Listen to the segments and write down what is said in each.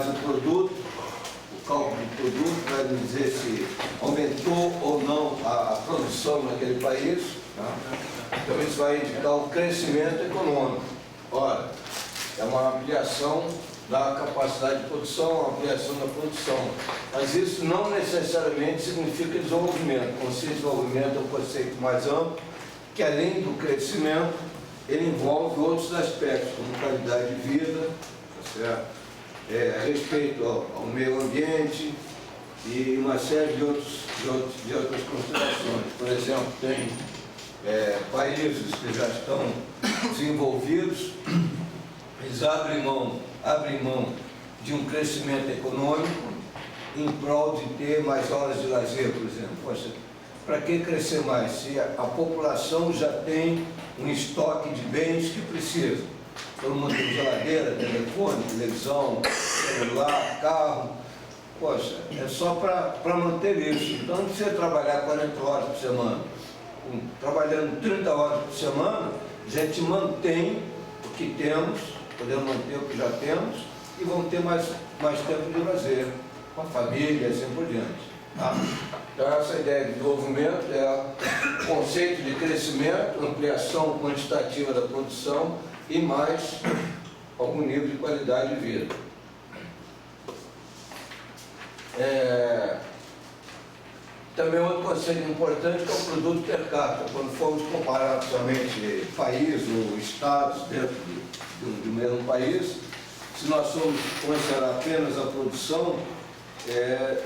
o produto, o cálculo do produto vai nos dizer se aumentou ou não a produção naquele país. Tá? Então isso vai indicar o crescimento econômico. Ora, é uma ampliação da capacidade de produção, uma ampliação da produção. Mas isso não necessariamente significa desenvolvimento. O conceito de desenvolvimento é um conceito mais amplo, que além do crescimento, ele envolve outros aspectos, como qualidade de vida, tá certo? Respeito ao meio ambiente e uma série de outras considerações. Por exemplo, tem países que já estão desenvolvidos, eles abrem mão de um crescimento econômico em prol de ter mais horas de lazer, por exemplo. Poxa, para que crescer mais se a população já tem um estoque de bens que precisa? Todo mundo tem geladeira, telefone, televisão, celular, carro. Poxa, é só para manter isso. Então não precisa trabalhar 40 horas por semana. Trabalhando 30 horas por semana, a gente mantém o que temos, podemos manter o que já temos e vamos ter mais tempo de lazer com a família e assim por diante. Tá? Então essa ideia de desenvolvimento é o conceito de crescimento, ampliação quantitativa da produção e mais algum nível de qualidade de vida. Também outro conceito importante que é o produto per capita. Quando formos comparar somente país ou estados dentro do mesmo país, se nós formos considerar apenas a produção, é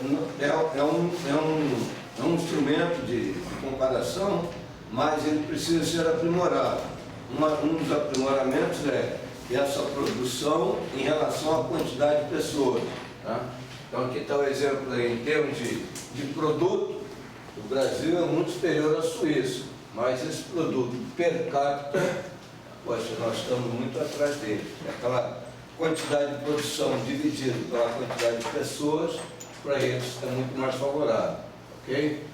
um instrumento de comparação, mas ele precisa ser aprimorado. Um dos aprimoramentos é essa produção em relação à quantidade de pessoas. Tá? Então aqui está o exemplo aí, em termos de produto, o Brasil é muito superior à Suíça, mas esse produto per capita, poxa, nós estamos muito atrás dele. Aquela quantidade de produção dividida pela quantidade de pessoas, para eles é muito mais favorável. Ok?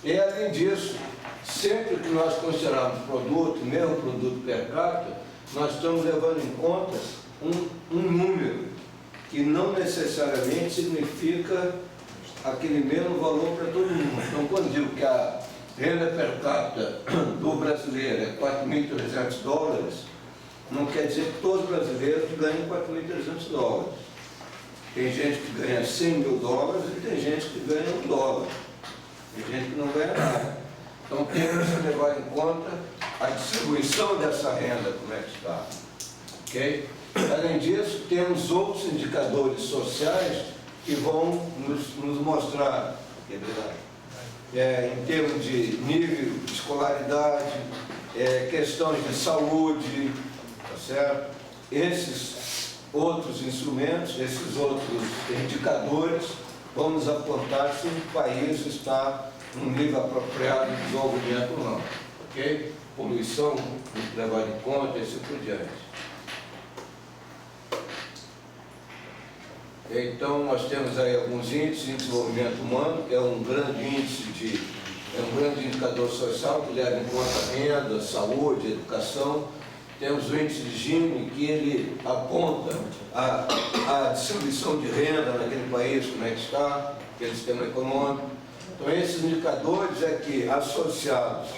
E além disso, sempre que nós considerarmos produto, mesmo produto per capita, nós estamos levando em conta um número que não necessariamente significa aquele mesmo valor para todo mundo. Então, quando digo que a renda per capita do brasileiro é $4.300, não quer dizer que todos os brasileiros ganham $4.300. Tem gente que ganha $100 mil e tem gente que ganha $1. Tem gente que não ganha nada. Então temos que levar em conta a distribuição dessa renda, como é que está. Ok? Além disso, temos outros indicadores sociais que vão nos mostrar, em termos de nível de escolaridade, questões de saúde, tá certo? Esses outros instrumentos, esses outros indicadores vão nos apontar se o país está num nível apropriado de desenvolvimento ou não. Ok? Poluição, levar em conta e assim por diante. Então, nós temos aí alguns índices de desenvolvimento humano, que é um grande índice um grande indicador social que leva em conta a renda, saúde, educação. Temos o índice de Gini, que ele aponta a distribuição de renda naquele país, como é que está, aquele sistema econômico. Então, esses indicadores que, associados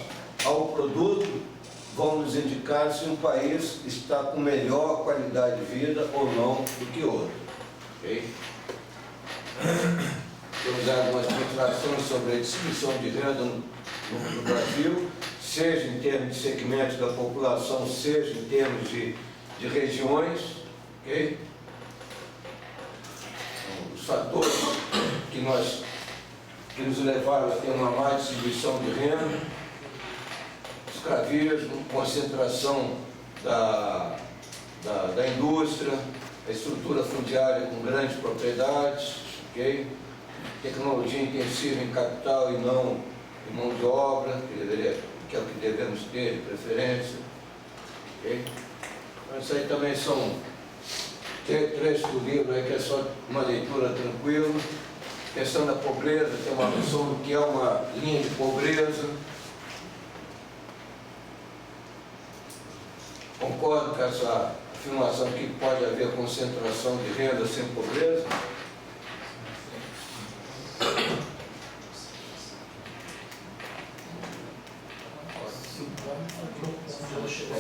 ao produto, vão nos indicar se um país está com melhor qualidade de vida ou não do que outro. Okay? Temos algumas considerações sobre a distribuição de renda no Brasil, seja em termos de segmentos da população, seja em termos de regiões. Okay? Os fatores que nos levaram a ter uma má distribuição de renda: escravismo, concentração da indústria, a estrutura fundiária com grandes propriedades, okay? Tecnologia intensiva em capital e não em mão de obra, que é o que devemos ter de preferência. Okay? Então, isso aí também são trechos do livro aí, que é só uma leitura tranquila. Questão da pobreza, tem uma noção do que é uma linha de pobreza. Concordo com essa afirmação que pode haver concentração de renda sem pobreza.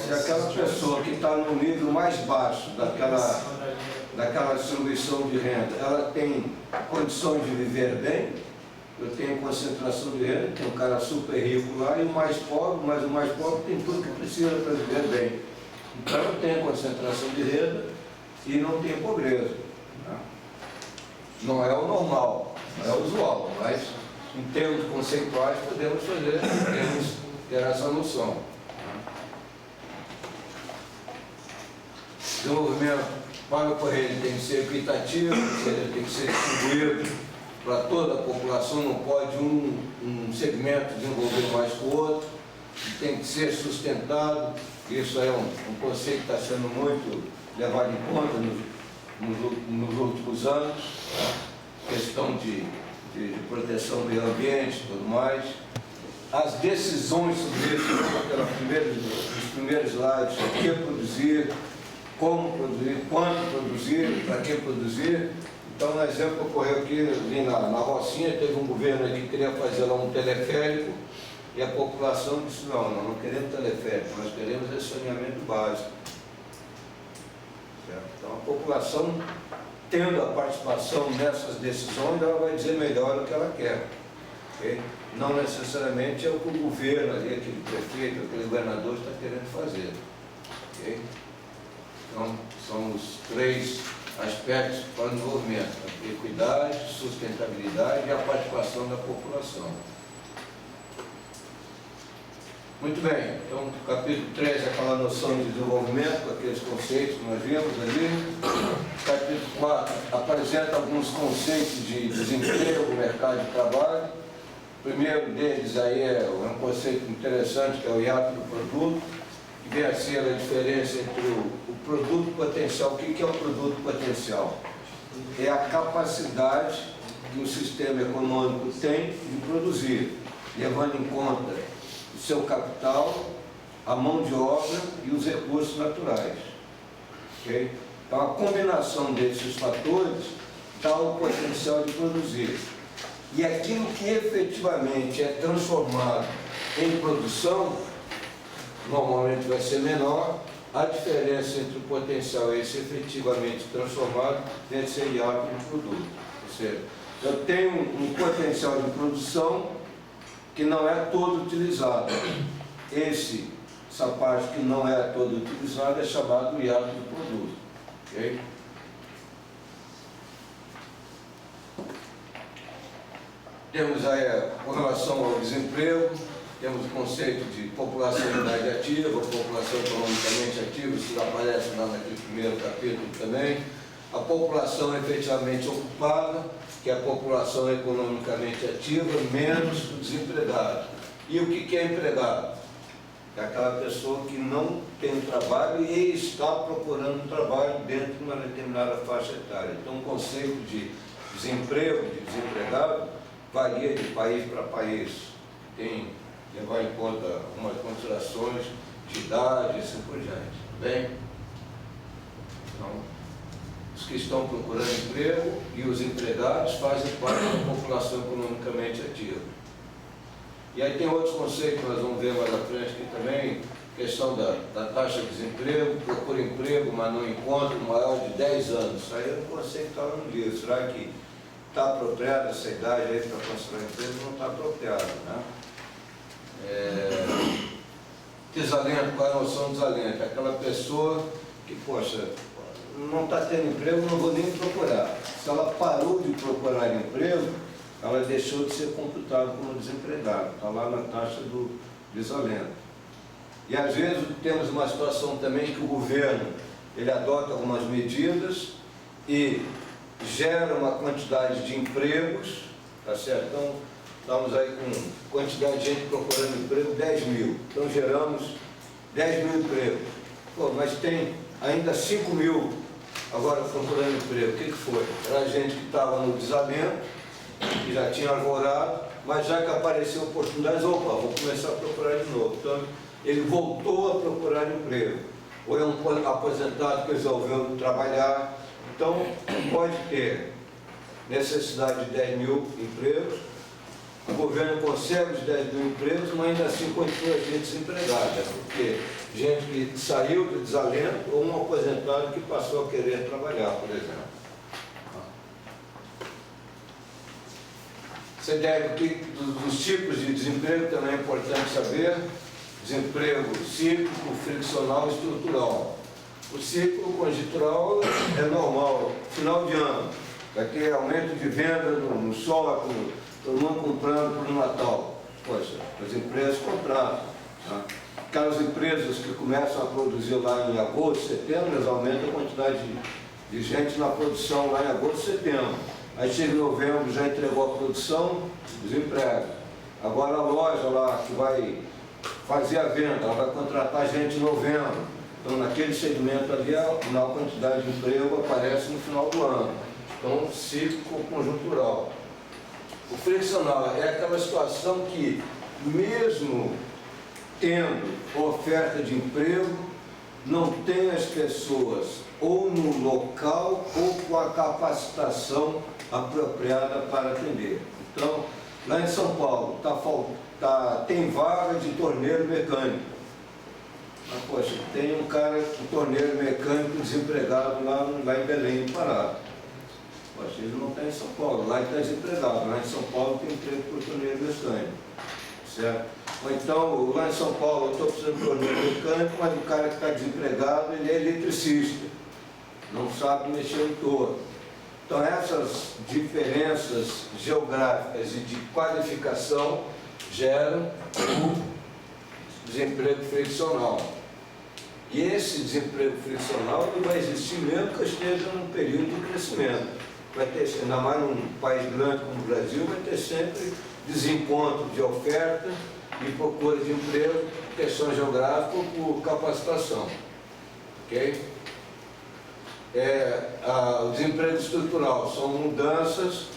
Se aquela pessoa que está no nível mais baixo daquela distribuição de renda, ela tem condições de viver bem, eu tenho concentração de renda, tem um cara super rico lá e o mais pobre, mas o mais pobre tem tudo que precisa para viver bem. Então eu tenho concentração de renda e não tenho pobreza. Não é o normal, não é o usual, mas em termos conceituais podemos ter essa noção. Desenvolvimento para ocorrer, ele tem que ser equitativo, ele tem que ser distribuído para toda a população, não pode um segmento desenvolver mais que o outro, tem que ser sustentado. Isso é um conceito que está sendo muito levado em conta nos últimos anos, tá? Questão de proteção do meio ambiente e tudo mais. As decisões sobre isso, nos primeiros slides, o que produzir, como produzir, quando produzir, para que produzir. Então, um exemplo ocorreu aqui ali na Rocinha, teve um governo aqui que queria fazer lá um teleférico e a população disse, não queremos teleférico, nós queremos esse saneamento básico. Certo? Então, a população, tendo a participação nessas decisões, ela vai dizer melhor o que ela quer. Okay? Não necessariamente é o que o governo ali, aquele prefeito, aquele governador está querendo fazer. Okay? Então, são os 3 aspectos para o desenvolvimento: a equidade, sustentabilidade e a participação da população. Muito bem, então o capítulo 3 é aquela noção de desenvolvimento, com aqueles conceitos que nós vimos ali. O capítulo 4 apresenta alguns conceitos de desemprego, mercado de trabalho. O primeiro deles aí é um conceito interessante, que é o hiato do produto, que vem a ser a diferença entre o produto potencial. O que é o produto potencial? É a capacidade que o sistema econômico tem de produzir, levando em conta o seu capital, a mão de obra e os recursos naturais. Okay? Então, a combinação desses fatores dá o potencial de produzir. E aquilo que efetivamente é transformado em produção, normalmente vai ser menor. A diferença entre o potencial e esse efetivamente transformado deve ser hiato no produto. Ou seja, eu tenho um potencial de produção que não é todo utilizado. Essa parte que não é toda utilizada é chamado hiato do produto. Okay? Temos aí, com relação ao desemprego, temos o conceito de população em idade ativa, população economicamente ativa, isso aparece lá naquele primeiro capítulo também. A população efetivamente ocupada, que é a população economicamente ativa, menos o desempregado. E o que é empregado? É aquela pessoa que não tem trabalho e está procurando trabalho dentro de uma determinada faixa etária. Então, o conceito de desemprego, de desempregado, varia de país para país. Tem que levar em conta algumas considerações de idade e assim por diante. Bem? Então, os que estão procurando emprego e os empregados fazem parte da população economicamente ativa. E aí tem outros conceitos que nós vamos ver mais à frente aqui também, questão da taxa de desemprego, procura emprego, mas não encontra, maior de 10 anos. Isso aí é um conceito que está no livro. Será que está apropriada essa idade aí para construir emprego? Não está apropriada, né? Desalento, qual é a noção de desalento? É aquela pessoa que, poxa, não está tendo emprego, não vou nem procurar. Se ela parou de procurar emprego, ela deixou de ser computada como desempregada. Está lá na taxa do desalento. E às vezes temos uma situação também que o governo ele adota algumas medidas e gera uma quantidade de empregos, tá certo? Então, estamos aí com quantidade de gente procurando emprego, 10 mil. Então, geramos 10 mil empregos. Pô, mas tem ainda 5 mil agora procurando emprego. O que foi? Era gente que estava no desalento, que já tinha alvorado, mas já que apareceu oportunidades, opa, vou começar a procurar de novo. Então, ele voltou a procurar emprego. ou é um aposentado que resolveu trabalhar. Então, pode ter necessidade de 10 mil empregos, o governo consegue os 10 mil empregos, mas ainda assim continua gente desempregada, porque gente que saiu do desalento ou um aposentado que passou a querer trabalhar, por exemplo. Você deve dos tipos de desemprego também é importante saber: desemprego cíclico, friccional e estrutural. O ciclo conjuntural é normal, final de ano, vai ter aumento de venda no shopping, todo mundo comprando para o Natal. Poxa, as empresas contratam. Tá? Aquelas empresas que começam a produzir lá em agosto, setembro, eles aumentam a quantidade de gente na produção lá em agosto, setembro. Aí chega em novembro, já entregou a produção, desemprego. Agora a loja lá que vai fazer a venda, ela vai contratar gente em novembro. Então, naquele segmento ali, a menor quantidade de emprego aparece no final do ano. Então, ciclo conjuntural. O friccional é aquela situação que, mesmo tendo oferta de emprego, não tem as pessoas ou no local ou com a capacitação apropriada para atender. Então, lá em São Paulo, tem vaga de torneiro mecânico. Mas, poxa, tem um cara, torneiro mecânico desempregado lá em Belém, no Pará. Poxa, ele não está em São Paulo, lá ele está desempregado. Lá em São Paulo tem emprego para o torneiro mecânico. Certo? Ou então, lá em São Paulo, eu estou precisando de torneiro mecânico, mas o cara que está desempregado, ele é eletricista. Não sabe mexer em torno. Então, essas diferenças geográficas e de qualificação geram o desemprego friccional. E esse desemprego friccional ele vai existir mesmo que esteja num período de crescimento. Vai ter, ainda mais num país grande como o Brasil, vai ter sempre desencontro de oferta e procura de emprego, questão geográfica ou por capacitação. Ok? O desemprego estrutural são mudanças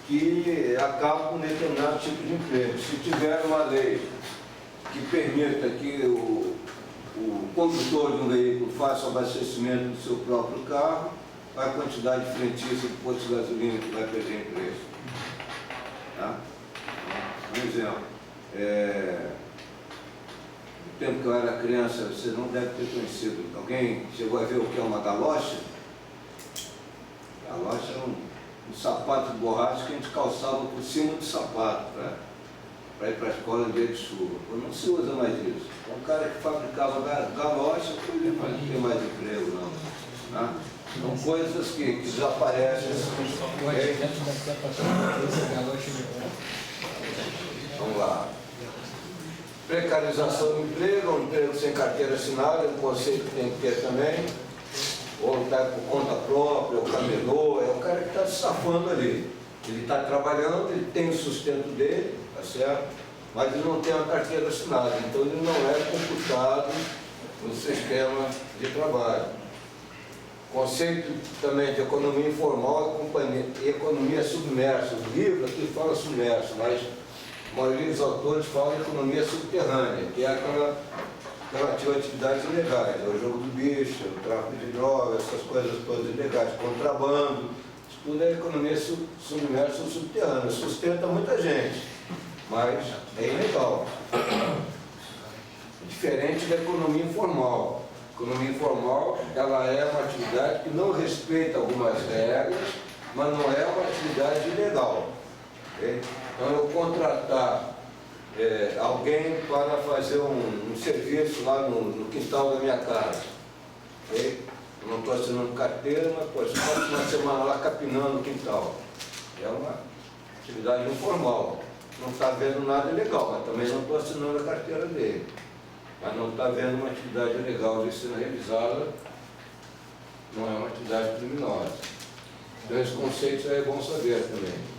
que acabam com determinado tipo de emprego. Se tiver uma lei que permita que o condutor de um veículo faça o abastecimento do seu próprio carro, a quantidade de frentistas de postos de gasolina que vai perder emprego. Tá? Um exemplo. No tempo que eu era criança, você não deve ter conhecido. Alguém chegou a ver o que é uma galocha? Galocha era um sapato de borracha que a gente calçava por cima do sapato para ir para a escola no dia de chuva. Não se usa mais isso. Então, o cara que fabricava galocha, ele não tem mais emprego, não. Tá? São coisas que desaparecem. Vamos lá. Precarização do emprego, um emprego sem carteira assinada, é um conceito que tem que ter também. Ou está por conta própria, ou camelô, é o cara que está se safando ali. Ele está trabalhando, ele tem o sustento dele, tá certo? Mas ele não tem uma carteira assinada, então ele não é computado no sistema de trabalho. Conceito também de economia informal e economia submersa. O livro aqui fala submerso, mas a maioria dos autores fala de economia subterrânea, que é aquela relativa a atividades ilegais, o jogo do bicho, o tráfico de drogas, essas coisas todas ilegais, contrabando, isso tudo é economia submersa ou subterrânea, sustenta muita gente, mas é ilegal. Diferente da economia informal. A economia informal, ela é uma atividade que não respeita algumas regras, mas não é uma atividade ilegal. Okay? Então, eu contratar alguém para fazer um serviço lá no quintal da minha casa. Okay? Eu não estou assinando carteira, mas posso passar uma semana lá capinando o quintal. É uma atividade informal. Não está vendo nada ilegal, mas também não estou assinando a carteira dele. Mas não está vendo uma atividade legal de ser realizada, não é uma atividade criminosa. Então, esse conceito é bom saber também.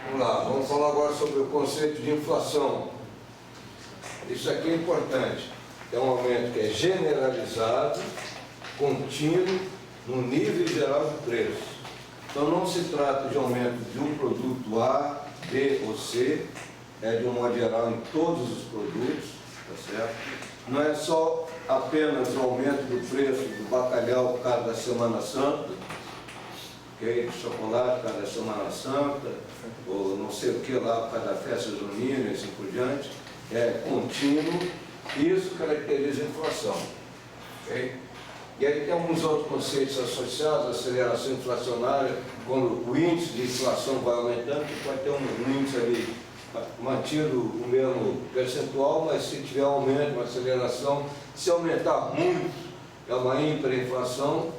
Vamos lá, vamos falar agora sobre o conceito de inflação. Isso aqui é importante. É um aumento que é generalizado, contínuo, no nível geral de preços. Então, não se trata de aumento de um produto A, B ou C, de um modo geral em todos os produtos, tá certo? Não é só apenas o aumento do preço do bacalhau por causa da Semana Santa, okay? Do chocolate por causa da Semana Santa, ou não sei o que lá por causa da festa junina e assim por diante, é contínuo. Isso caracteriza a inflação. Okay? E aí tem alguns outros conceitos associados à aceleração inflacionária, quando o índice de inflação vai aumentando, pode ter um índice ali mantido o mesmo percentual, mas se tiver aumento, uma aceleração, se aumentar muito, é uma hiperinflação.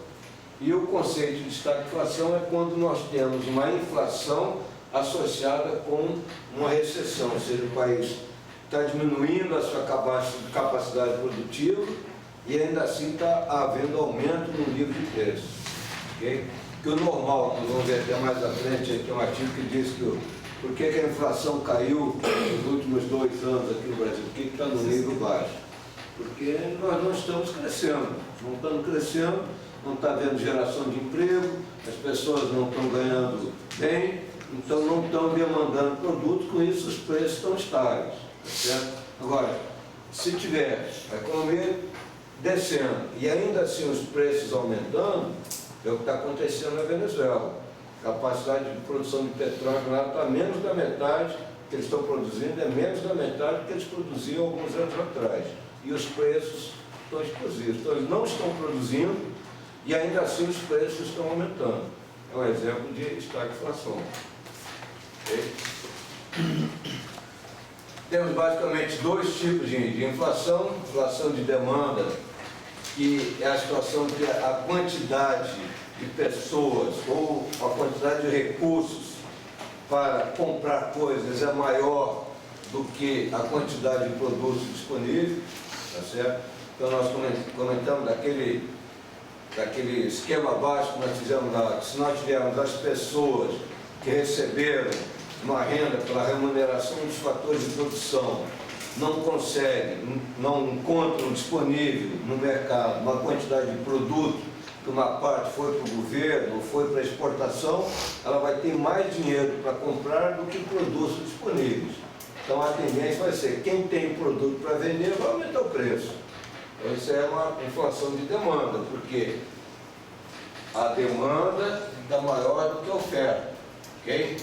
E o conceito de estagflação é quando nós temos uma inflação associada com uma recessão, ou seja, o país está diminuindo a sua capacidade produtiva e ainda assim está havendo aumento no nível de preços. Okay? Que o normal, nós vamos ver até mais à frente, aqui é um artigo que diz que por que a inflação caiu nos últimos 2 anos aqui no Brasil, por que está no nível baixo? Porque nós não estamos crescendo, não estamos crescendo, não está havendo geração de emprego, as pessoas não estão ganhando bem, então não estão demandando produtos, com isso os preços estão estáveis. Tá certo? Agora, se tiver a economia descendo e ainda assim os preços aumentando, é o que está acontecendo na Venezuela. A capacidade de produção de petróleo lá está menos da metade que eles estão produzindo, é menos da metade do que eles produziam alguns anos atrás. E os preços estão explosivos. Então eles não estão produzindo e ainda assim os preços estão aumentando. É um exemplo de estagflação. Okay? Temos basicamente 2 tipos de inflação. Inflação de demanda, que é a situação de a quantidade de pessoas ou a quantidade de recursos para comprar coisas é maior do que a quantidade de produtos disponíveis, tá certo? Então nós comentamos daquele esquema básico que nós fizemos lá, que se nós tivermos as pessoas que receberam uma renda pela remuneração dos fatores de produção, não conseguem, não encontram disponível no mercado uma quantidade de produto, que uma parte foi para o governo ou foi para a exportação, ela vai ter mais dinheiro para comprar do que produtos disponíveis. Então a tendência vai ser, quem tem produto para vender vai aumentar o preço. Então isso é uma inflação de demanda, porque a demanda está maior do que a oferta. Okay?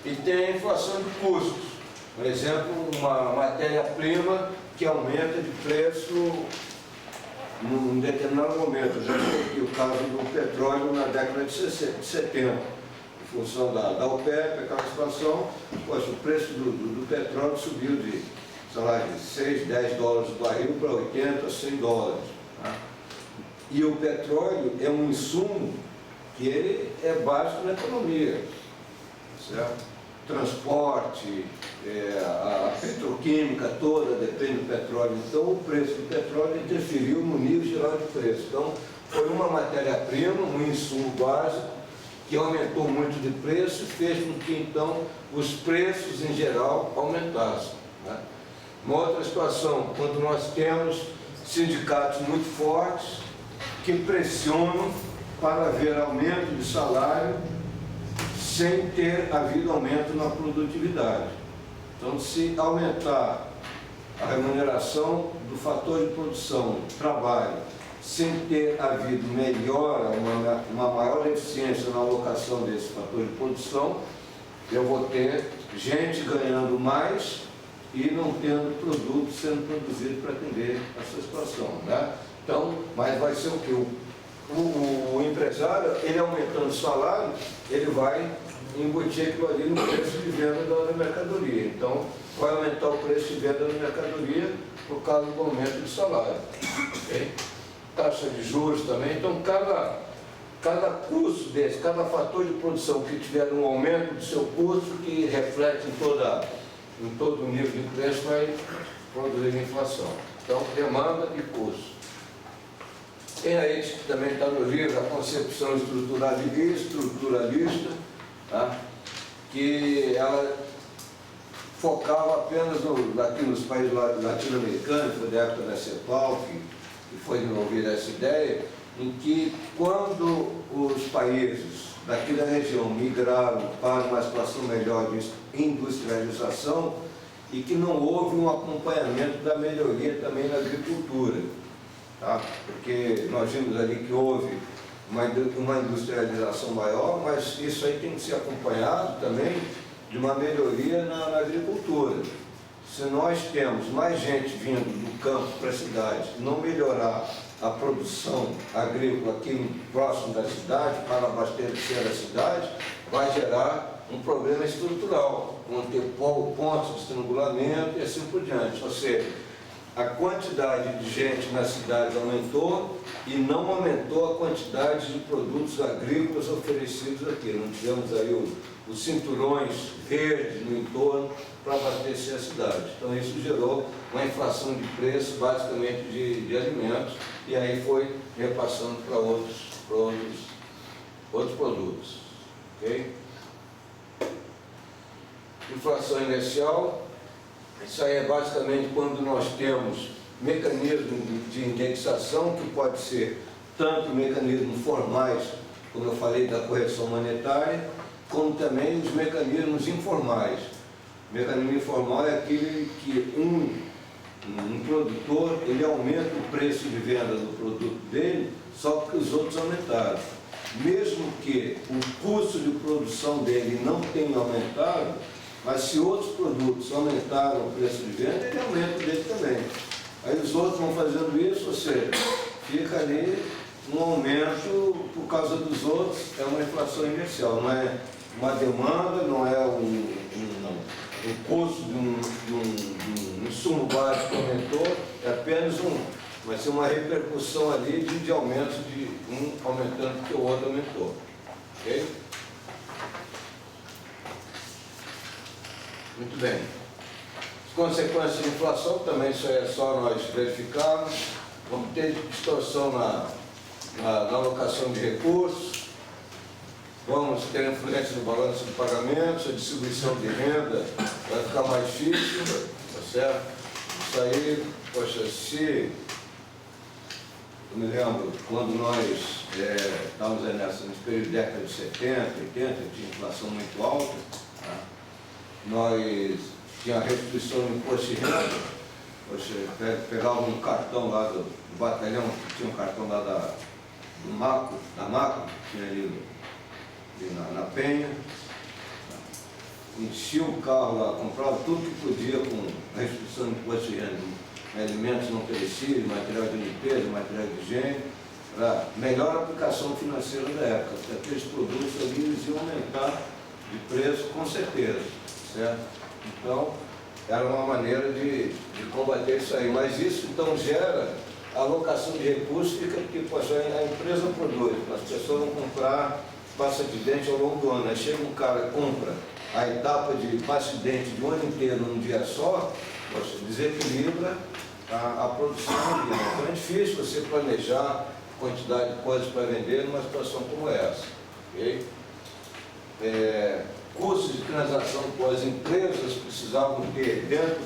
E tem a inflação de custos. Por exemplo, uma matéria-prima que aumenta de preço num determinado momento. Já tive aqui o caso do petróleo na década de 70. Em função da OPEP, aquela situação, poxa, o preço do petróleo subiu de, sei lá, de 6, 10 dólares o barril para 80, 100 dólares. Tá? E o petróleo é um insumo que ele é básico na economia. Certo? Transporte, a petroquímica toda depende do petróleo. Então o preço do petróleo interferiu no nível geral de preço. Então foi uma matéria-prima, um insumo básico, que aumentou muito de preço e fez com que então os preços em geral aumentassem. Né? Uma outra situação, quando nós temos sindicatos muito fortes que pressionam para haver aumento de salário sem ter havido aumento na produtividade. Então, se aumentar a remuneração do fator de produção, trabalho, sem ter havido melhora, uma maior eficiência na alocação desse fator de produção, eu vou ter gente ganhando mais e não tendo produto sendo produzido para atender essa situação. Né? Então, mas vai ser o que? O empresário, ele aumentando o salário, ele vai embutir aquilo ali no preço de venda da mercadoria. Então, vai aumentar o preço de venda da mercadoria por causa do aumento do salário. Okay? Taxa de juros também. Então, cada custo desse, cada fator de produção que tiver um aumento do seu custo, que reflete em todo o nível de preço, vai produzir inflação. Então, demanda e custo. Tem aí, que também está no livro, a concepção estruturalista, tá? Que ela focava apenas aqui nos países latino-americanos, foi da época da CEPAL, que foi desenvolvida essa ideia, em que quando os países daqui da região migraram para uma situação melhor de industrialização e que não houve um acompanhamento da melhoria também na agricultura. tá? Porque nós vimos ali que houve uma industrialização maior, mas isso aí tem que ser acompanhado também de uma melhoria na agricultura. Se nós temos mais gente vindo do campo para a cidade e não melhorar a produção agrícola aqui próximo da cidade, para abastecer a cidade, vai gerar um problema estrutural, vão ter pontos de estrangulamento e assim por diante. Ou seja, a quantidade de gente na cidade aumentou e não aumentou a quantidade de produtos agrícolas oferecidos aqui. Não tivemos aí os cinturões verdes no entorno para abastecer a cidade. Então isso gerou uma inflação de preço, basicamente de alimentos, e aí foi repassando para outros produtos. Ok? Inflação inercial, isso aí é basicamente quando nós temos mecanismos de indexação, que pode ser tanto mecanismos formais, como eu falei, da correção monetária, como também os mecanismos informais. O mecanismo informal é aquele que um produtor ele aumenta o preço de venda do produto dele só porque os outros aumentaram. Mesmo que o custo de produção dele não tenha aumentado, mas se outros produtos aumentaram o preço de venda, ele aumenta o dele também. Aí os outros vão fazendo isso, ou seja, fica ali um aumento por causa dos outros, é uma inflação inercial, não é uma demanda, não é um custo de um insumo básico que aumentou, é apenas vai ser uma repercussão ali de aumento de um aumentando porque o outro aumentou. Ok? Muito bem. As consequências da inflação também, isso é só nós verificarmos. Vamos ter distorção na alocação de recursos, vamos ter influência no balanço de pagamentos, a distribuição de renda vai ficar mais difícil, tá certo? Isso aí, poxa, se eu me lembro quando nós estávamos nesse período de década de 70, 80, tinha inflação muito alta, tá? Nós tínhamos a restituição do imposto de renda, você pegava um cartão lá do batalhão, tinha um cartão lá da Macro, que tinha ali na Penha, enchia o carro lá, comprava tudo que podia com a restituição do imposto de renda, alimentos não perecíveis, material de limpeza, material de higiene, para melhor aplicação financeira da época, porque aqueles produtos ali eles iam aumentar de preço com certeza, certo? Então, era uma maneira de combater isso aí, mas isso então gera a alocação de recursos, fica porque poxa, a empresa produz, as pessoas vão comprar pasta de dente ao longo do ano, aí chega um cara e compra a etapa de pasta de dente de um ano inteiro num dia só, poxa, desequilibra a produção ali, né? Então é difícil você planejar quantidade de coisas para vender numa situação como essa. Okay? Custos de transação com as empresas precisavam ter dentro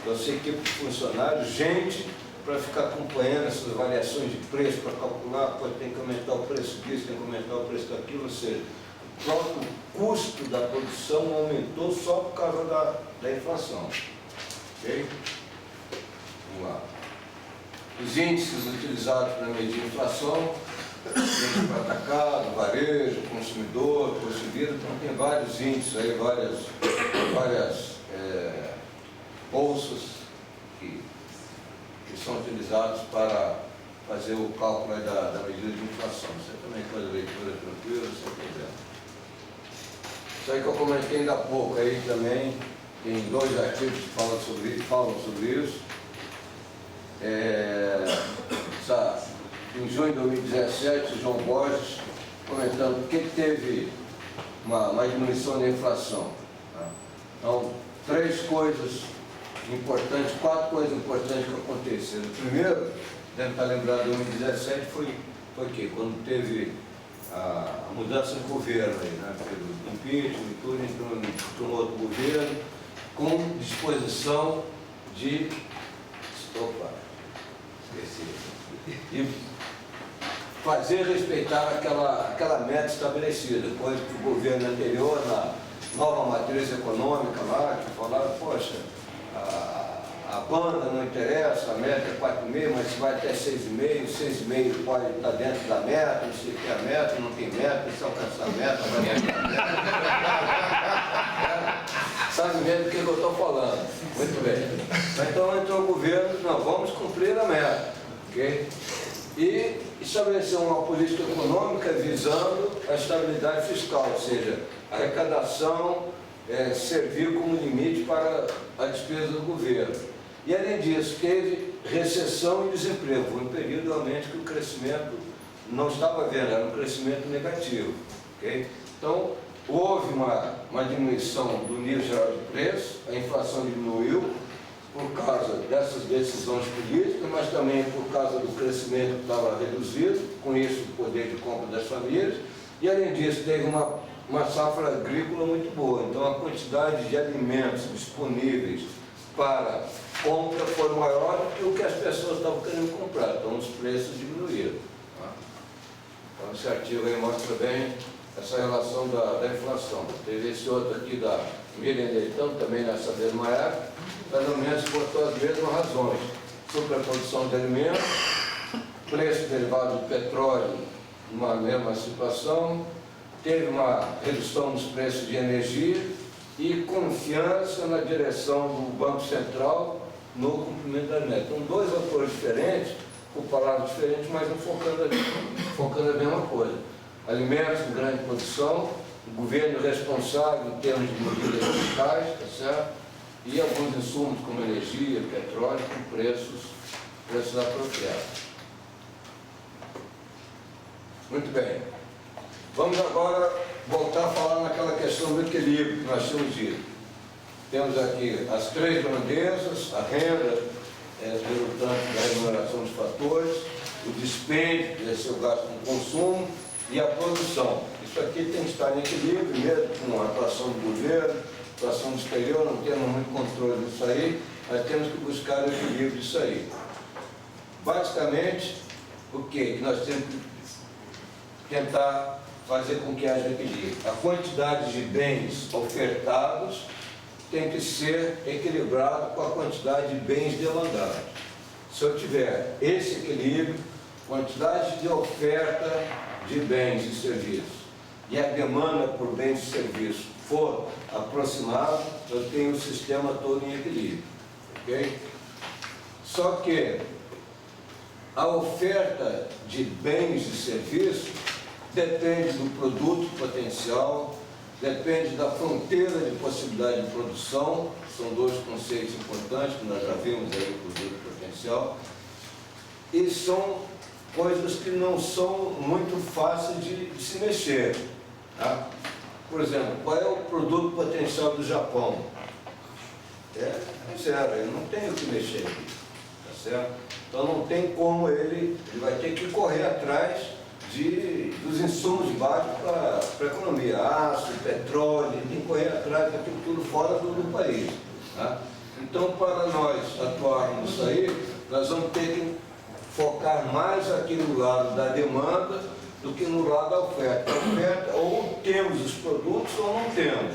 da sua equipe de funcionários gente para ficar acompanhando essas variações de preço, para calcular, pode ter que aumentar o preço disso, tem que aumentar o preço daquilo, ou seja, o próprio custo da produção aumentou só por causa da inflação. Ok? Vamos lá. Os índices utilizados para medir a inflação, índice para atacado, varejo, consumidor, custo de vida, então tem vários índices aí, várias bolsas que são utilizados para fazer o cálculo aí da medida de inflação. Você também faz a leitura tranquila, sem problema. Isso aí que eu comentei ainda há pouco, aí também tem 2 artigos que falam sobre isso. Em junho de 2017, o João Borges comentando que teve uma diminuição da inflação. Tá? Então, 3 coisas importantes, 4 coisas importantes que aconteceram. Primeiro, deve estar lembrado, em 2017 foi que quando teve a mudança de governo, aí, né? Pelo impeachment e tudo, entrou um outro governo com disposição de e fazer respeitar aquela meta estabelecida, coisa que o governo anterior, na nova matriz econômica lá, que falava, poxa, a banda não interessa, a meta é 4,5, mas se vai até 6,5, 6,5 pode estar dentro da meta, não sei o que é a meta, não tem meta, se alcançar a meta, vai alcançar a meta. Sabe mesmo do que eu estou falando? Muito bem. Então entrou o governo, não, vamos cumprir a meta, ok? E estabeleceu uma política econômica visando a estabilidade fiscal, ou seja, a arrecadação servir como limite para a despesa do governo. E além disso, teve recessão e desemprego. Foi um período realmente que o crescimento não estava vendo, era um crescimento negativo. Okay? Então, houve uma diminuição do nível geral de preço, a inflação diminuiu por causa dessas decisões políticas, mas também por causa do crescimento que estava reduzido, com isso o poder de compra das famílias, e além disso teve uma safra agrícola muito boa, então a quantidade de alimentos disponíveis para compra foi maior do que o que as pessoas estavam querendo comprar, então os preços diminuíram. Então esse artigo aí mostra bem essa relação da inflação. Teve esse outro aqui da Miriam Leitão, também nessa mesma época, mais ou menos por as mesmas razões. Superprodução de alimentos, preço derivado do petróleo numa mesma situação, teve uma redução dos preços de energia e confiança na direção do Banco Central no cumprimento da meta. Então, dois autores diferentes, com palavras diferentes, mas focando a mesma coisa. Alimentos de grande produção, o governo responsável em termos de medidas fiscais, tá certo? E alguns insumos como energia, petróleo, com preços apropriados. Muito bem. Vamos agora voltar a falar naquela questão do equilíbrio que nós tínhamos dito. Temos aqui as três grandezas, a renda, resultante da remuneração dos fatores, o dispêndio, que é seu gasto com consumo, e a produção. Isso aqui tem que estar em equilíbrio, mesmo com a atuação do governo, atuação do exterior, não temos muito controle disso aí, mas temos que buscar o equilíbrio disso aí. Basicamente, o que nós temos que tentar fazer com que haja equilíbrio? A quantidade de bens ofertados tem que ser equilibrada com a quantidade de bens demandados. Se eu tiver esse equilíbrio, quantidade de oferta de bens e serviços e a demanda por bens e serviços for aproximado, eu tenho o sistema todo em equilíbrio. Okay? Só que a oferta de bens e serviços depende do produto potencial, depende da fronteira de possibilidade de produção, são dois conceitos importantes que nós já vimos aí, produto potencial, e são coisas que não são muito fáceis de se mexer. Tá? Por exemplo, qual é o produto potencial do Japão? Zero, ele não tem o que mexer aqui, tá certo? Então não tem como ele vai ter que correr atrás dos insumos básicos para a economia, aço, petróleo, ele tem que correr atrás daquilo tudo fora do país. Tá? Então, para nós atuarmos nisso aí, nós vamos ter que focar mais aqui no lado da demanda do que no lado da oferta. A oferta, ou temos os produtos ou não temos.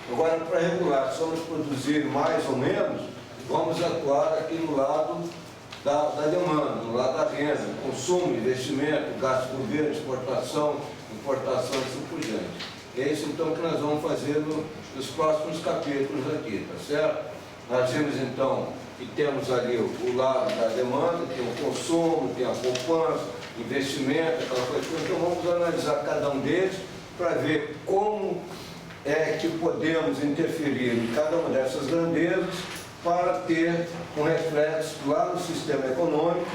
Agora, para regular, se vamos produzir mais ou menos, vamos atuar aqui no lado da demanda, no lado da renda, consumo, investimento, gasto do governo, exportação, importação e assim por diante. É isso então que nós vamos fazer nos próximos capítulos aqui, tá certo? Nós vimos então que temos ali o lado da demanda, tem o consumo, tem a poupança, investimento, aquela coisa. Então vamos analisar cada um deles para ver como é que podemos interferir em cada uma dessas grandezas para ter um reflexo lá no sistema econômico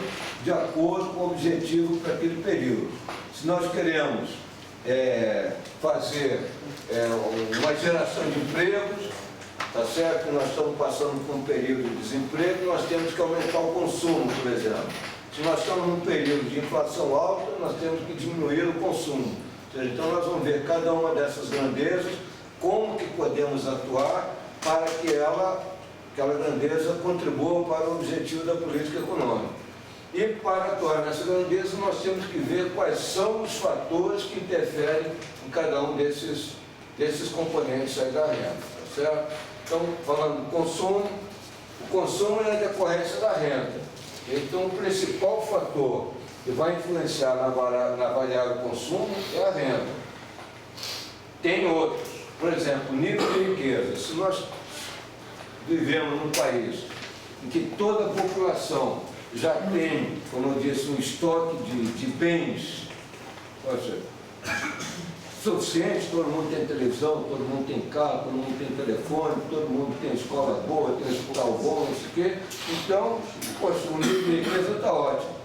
de acordo com o objetivo para aquele período. Se nós queremos fazer uma geração de empregos, tá certo? Nós estamos passando por um período de desemprego, nós temos que aumentar o consumo, por exemplo. Se nós estamos num período de inflação alta, nós temos que diminuir o consumo. Então nós vamos ver cada uma dessas grandezas, como que podemos atuar para que aquela grandeza contribua para o objetivo da política econômica. E para atuar nessa grandeza, nós temos que ver quais são os fatores que interferem em cada um desses componentes aí da renda, tá certo? Então, falando do consumo, o O consumo é a decorrência da renda. Então, o principal fator que vai influenciar na variável consumo é a renda. Tem outros. Por exemplo, nível de riqueza. Se nós vivemos num país em que toda a população já tem, como eu disse, um estoque de bens, ou seja, suficiente, todo mundo tem televisão, todo mundo tem carro, todo mundo tem telefone, todo mundo tem escola boa, tem hospital bom, não sei o quê. Então, poxa, o nível de riqueza está ótimo.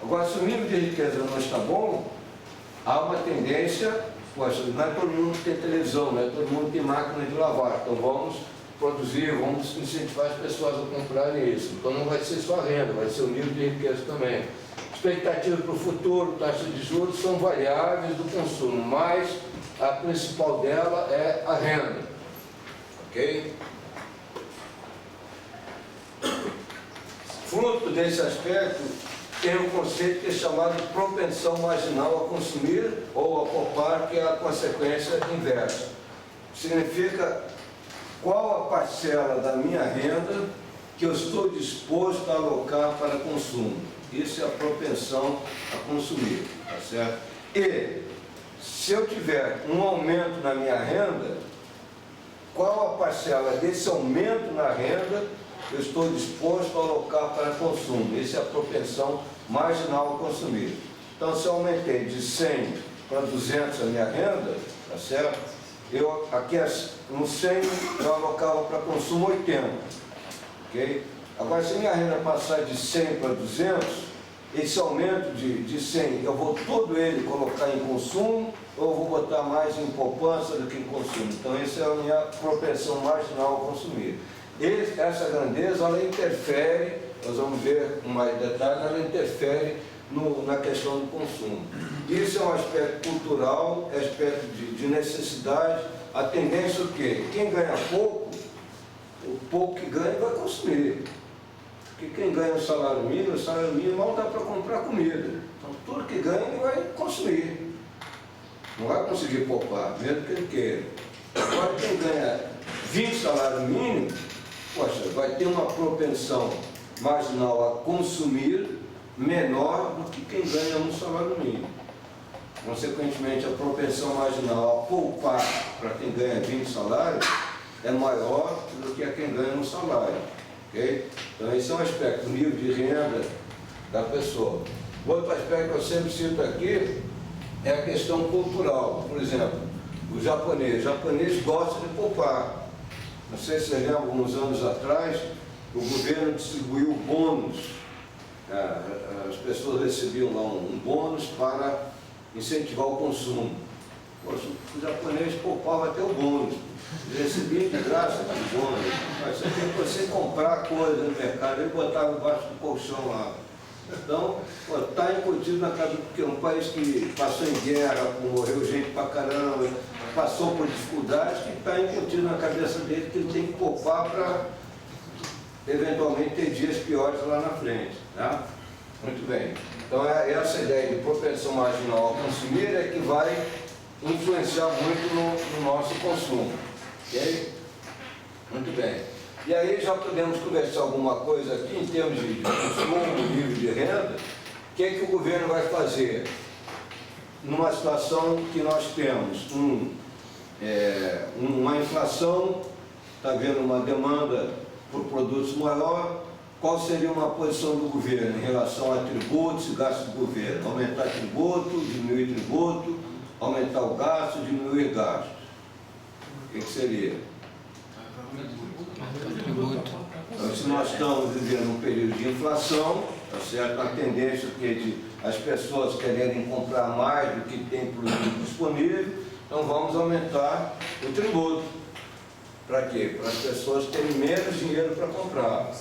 Agora, se o nível de riqueza não está bom, há uma tendência, poxa, não é todo mundo que tem televisão, não é todo mundo que tem máquina de lavar, então vamos produzir, vamos incentivar as pessoas a comprarem isso. Então não vai ser só a renda, vai ser o nível de riqueza também. Expectativas para o futuro, taxa de juros são variáveis do consumo, mas a principal dela é a renda. Ok? Fruto desse aspecto, tem um conceito que é chamado de propensão marginal a consumir ou a poupar, que é a consequência inversa. Significa qual a parcela da minha renda que eu estou disposto a alocar para consumo. Isso é a propensão a consumir, tá certo? E, se eu tiver um aumento na minha renda, qual a parcela desse aumento na renda eu estou disposto a alocar para consumo? Isso é a propensão marginal a consumir. Então, se eu aumentei de 100 para 200 a minha renda, tá certo? Eu, aqui no 100 eu alocava para consumo 80, ok? Agora, se minha renda passar de 100 para 200, esse aumento de 100, eu vou todo ele colocar em consumo ou eu vou botar mais em poupança do que em consumo? Então, essa é a minha propensão marginal a consumir. Essa grandeza, ela interfere, nós vamos ver com mais detalhes, ela interfere na questão do consumo. Isso é um aspecto cultural, é aspecto de necessidade. A tendência é o quê? Quem ganha pouco, o pouco que ganha vai consumir. Porque quem ganha o salário mínimo mal dá para comprar comida. Então tudo que ganha ele vai consumir. Não vai conseguir poupar, mesmo que ele queira. Agora quem ganha 20 salários mínimos, poxa, vai ter uma propensão marginal a consumir menor do que quem ganha um salário mínimo. Consequentemente, a propensão marginal a poupar para quem ganha 20 salários é maior do que a quem ganha um salário. Okay? Então, esse é um aspecto, o nível de renda da pessoa. Outro aspecto que eu sempre cito aqui é a questão cultural. Por exemplo, o japonês gosta de poupar. Não sei se você lembra, alguns anos atrás, o governo distribuiu bônus. As pessoas recebiam lá um bônus para incentivar o consumo. Poxa, o japonês poupava até o bônus. Ele recebia de graça o bônus. Mas você tem que você comprar coisa no mercado, ele botava embaixo do colchão lá. Então, está incutido na cabeça, porque é um país que passou em guerra, morreu gente pra caramba, passou por dificuldades, que está incutido na cabeça dele que ele tem que poupar para eventualmente ter dias piores lá na frente. Tá? Muito bem. Então, essa ideia de propensão marginal a consumir é que vai influenciar muito no nosso consumo. Ok? Muito bem. E aí já podemos conversar alguma coisa aqui em termos de consumo, nível de renda. O que é que o governo vai fazer numa situação que nós temos uma inflação, está havendo uma demanda por produtos maior? Qual seria uma posição do governo em relação a tributos e gastos do governo? Aumentar tributo, diminuir tributo, aumentar o gasto, diminuir gastos. O que seria? Então, se nós estamos vivendo um período de inflação, tá certo? A tendência é de as pessoas quererem comprar mais do que tem produto disponível, então vamos aumentar o tributo. Para quê? Para as pessoas terem menos dinheiro para comprar.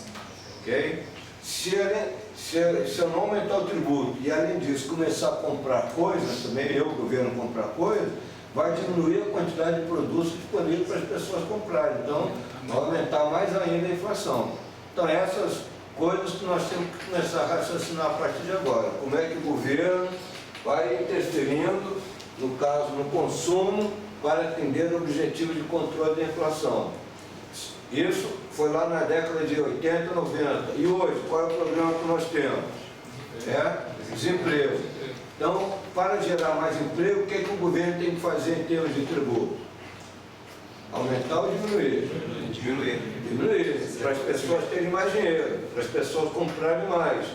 Ok? Se eu não aumentar o tributo e, além disso, começar a comprar coisas, também o governo comprar coisas, vai diminuir a quantidade de produtos disponíveis para as pessoas comprarem. Então, vai aumentar mais ainda a inflação. Então, essas coisas que nós temos que começar a raciocinar a partir de agora. Como é que o governo vai interferindo, no caso, no consumo, para atender o objetivo de controle da inflação. Isso foi lá na década de 80, 90. E hoje, qual é o problema que nós temos? Desemprego. Então, para gerar mais emprego, o que o governo tem que fazer em termos de tributo? Aumentar ou diminuir? Diminuir, para as pessoas terem mais dinheiro, para as pessoas comprarem mais,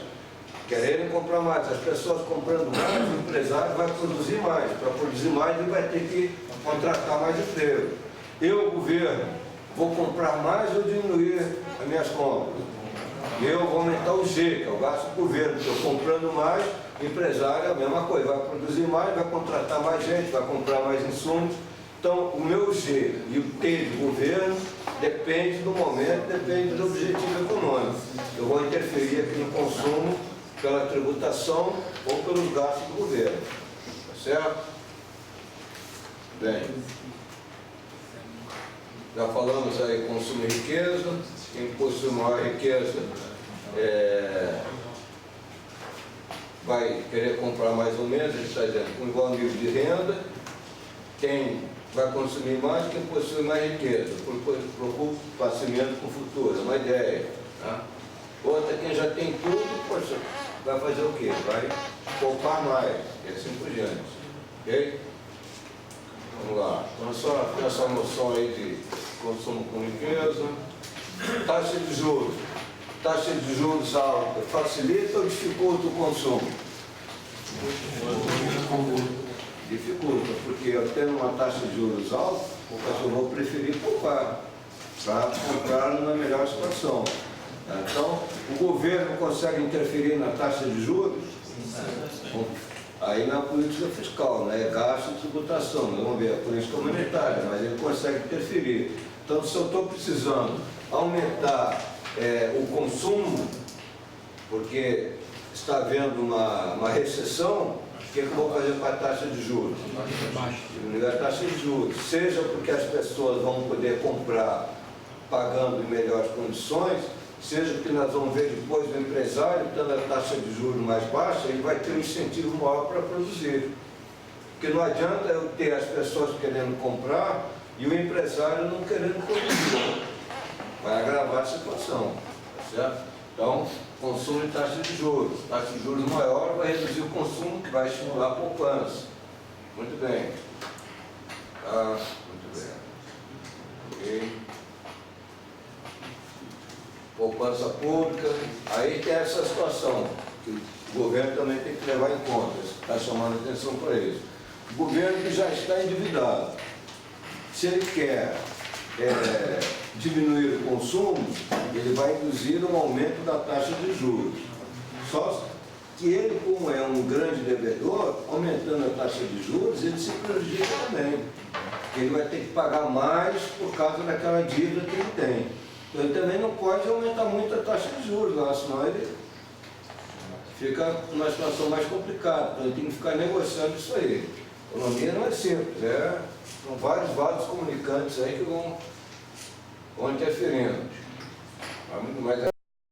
quererem comprar mais. As pessoas comprando mais, o empresário vai produzir mais. Para produzir mais, ele vai ter que contratar mais emprego. Eu, governo, vou comprar mais ou diminuir as minhas compras? Eu vou aumentar o G, que é o gasto do governo. Estou comprando mais, empresário é a mesma coisa, vai produzir mais, vai contratar mais gente, vai comprar mais insumos. Então, o meu G e o T do governo depende do momento, depende do objetivo econômico. Eu vou interferir aqui no consumo pela tributação ou pelos gastos do governo. Tá certo? Bem, já falamos aí consumo e riqueza. Quem possui maior riqueza vai querer comprar mais ou menos, a gente está dizendo, com igual nível de renda. Quem vai consumir mais, quem possui mais riqueza, preocupa facilmente com o futuro, é uma ideia. Tá? Outra, quem já tem tudo, poxa, vai fazer o quê? Vai poupar mais, e assim por diante. Ok? Vamos lá. Então, só essa noção aí de consumo com riqueza. Taxa de juros. Taxa de juros alta facilita ou dificulta o consumo? Dificulta, porque eu tendo uma taxa de juros alta, eu vou preferir poupar, para comprar numa melhor situação. Então, o governo consegue interferir na taxa de juros? Aí na política fiscal, né? Gasto e tributação, nós vamos ver a política monetária, mas ele consegue interferir. Então, se eu estou precisando aumentar o consumo, porque está havendo uma recessão, o que eu vou fazer com a taxa de juros? Diminuir a taxa de juros, seja porque as pessoas vão poder comprar pagando em melhores condições, seja porque nós vamos ver depois o empresário, tendo a taxa de juros mais baixa, ele vai ter um incentivo maior para produzir. Porque não adianta eu ter as pessoas querendo comprar e o empresário não querendo produzir. Vai agravar a situação, tá certo? Então, consumo e taxa de juros. Taxa de juros maior vai reduzir o consumo, que vai estimular a poupança. Muito bem. Muito bem. Ok. Poupança pública. Aí tem essa situação, que o governo também tem que levar em conta. Está chamando a atenção para isso. O governo que já está endividado, se ele quer diminuir o consumo, ele vai induzir um aumento da taxa de juros. Só que ele, como é um grande devedor, aumentando a taxa de juros, ele se prejudica também. Ele vai ter que pagar mais por causa daquela dívida que ele tem. Então ele também não pode aumentar muito a taxa de juros, lá, senão ele fica numa situação mais complicada. Então ele tem que ficar negociando isso aí. A economia não é simples, são vários vasos comunicantes aí que vão interferindo. Mas